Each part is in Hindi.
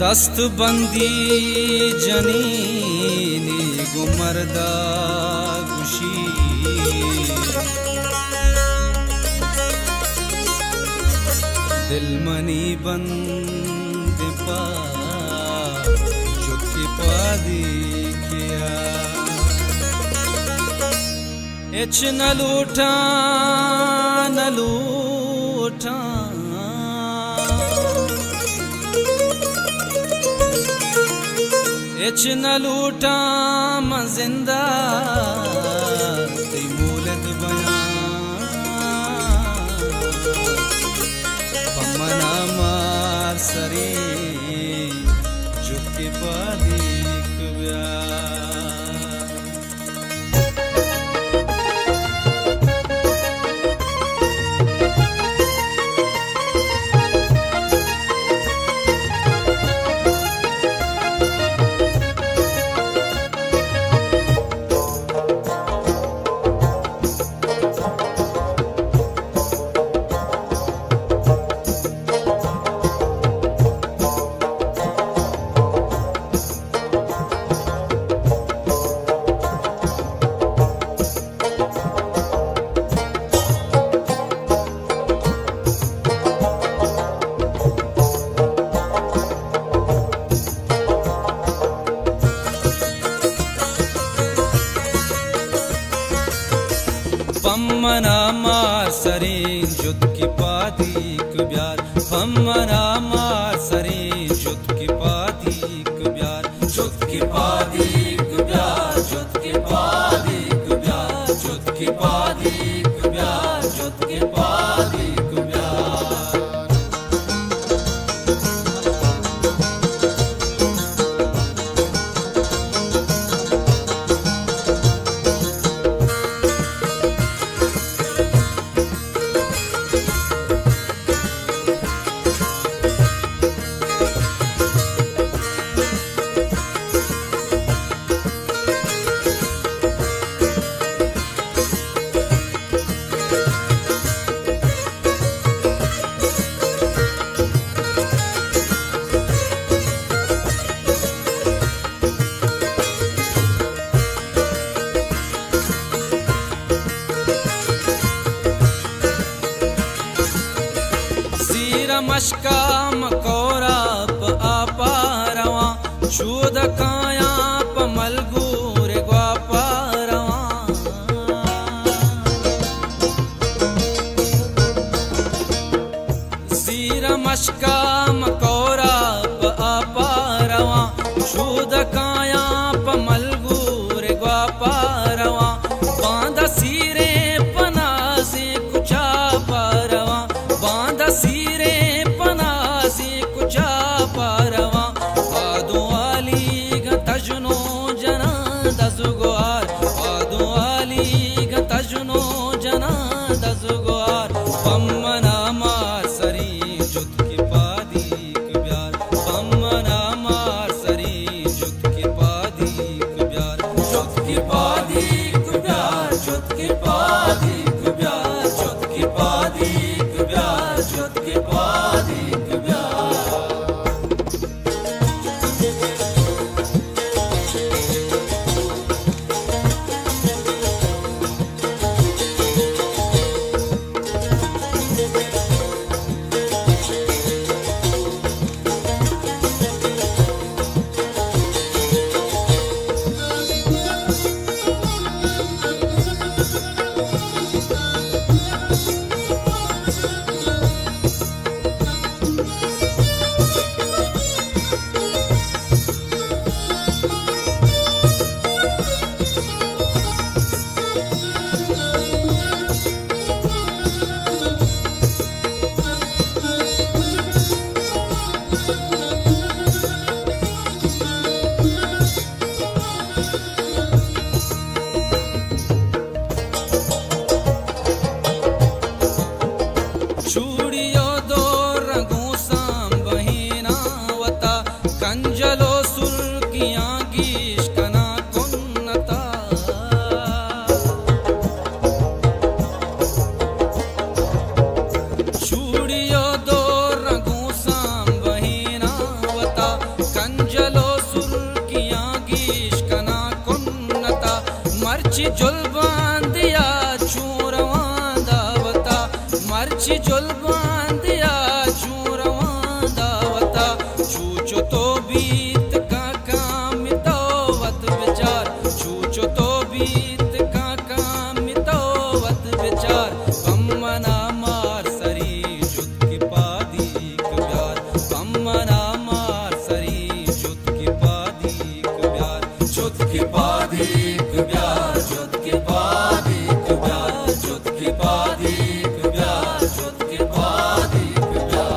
दस्तबंदी जनीनी गुमरदा गुशी दिलमनी बंद पा चुटकी पादी किया इच न लूटा न लूटा इच न लूटा मैं जिंदा ती मूलद बयां पमना मार सरी चुटकी पादी कुब्या पम्मना मार सरी जुद की पादी कुब्यार पम्मना मार सरी जुद की पादी कुब्यार जुद की पादी कुब्यार जुद की पादी कुब्यार जुद की पादी कुब्यार जुद की पादी कुब्यार मशका मकोरा प आपा रवा शूद काया प मलगूर ग्वापा रवा सीरा मशका मकोरा प आपा रवा शूद काया प मलगूर ग्वापा रवा बांधा सीरे पनासे कुचा पारवा बांधा सीरे पारवा आदो आली गतजनो जना दसुगवार आदो आली गतजनो जना दसुगवार पम्मना मार सरी जुद की पादी कुब्यार पम्मना मार सरी जुद की पादी कुब्यार जुद की पादी कुब्यार जुद की पादी कुब्यार जुद की पादी कुब्यार जुद की पादी चूड़ियों दो रंगों साम बहिना जुल्बांदिया चूरवां दावता मर्ची जुल्बांदिया चूरवां दावता चूचो तो बीत का मितोवत विचार चूचो तो बीत का मितोवत विचार पम्मना मार सरी जुत की पादीक प्यार पम्मना मार सरी जुत की पादीक प्यार जुत की पादीक प्यार जुत की पादीक प्यार जुत की पादीक प्यार जुत की पादीक प्यार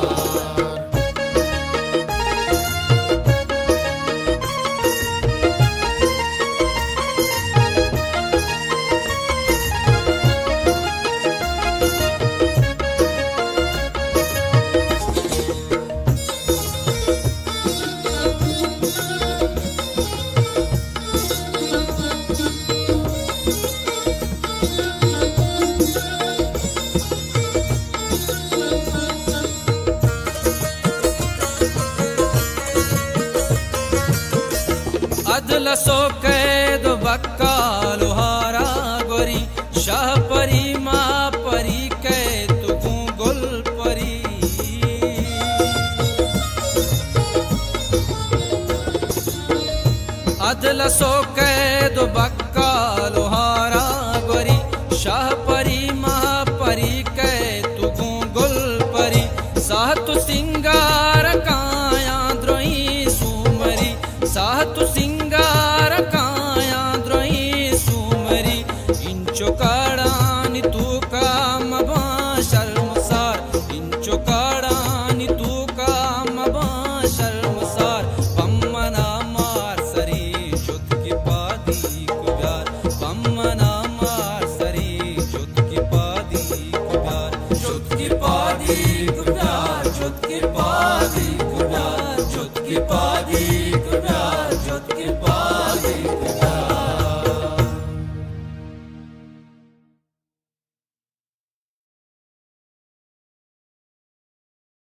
अदल सो कैद बक्का लोहारा गोरी शाह परी माँ परी कै तू गुल परी अदल सो कैद बक्का लोहारा गोरी शाह परी माँ परी कै तू गुल परी साह तु सिंगार काया द्रोही सुमरी साह तु सिंगार काया द्रोही सुमरी इंचो काड़ानी तू काम शर्मसार इंचो काड़ानी तू काम शर्मसार पम्मना मार सरी जुत की पादीक प्यार पम्मना मार सरी जुत की पादीक प्यार जुत की पादीक प्यार जुत की पादीक प्यार जुत की पादीक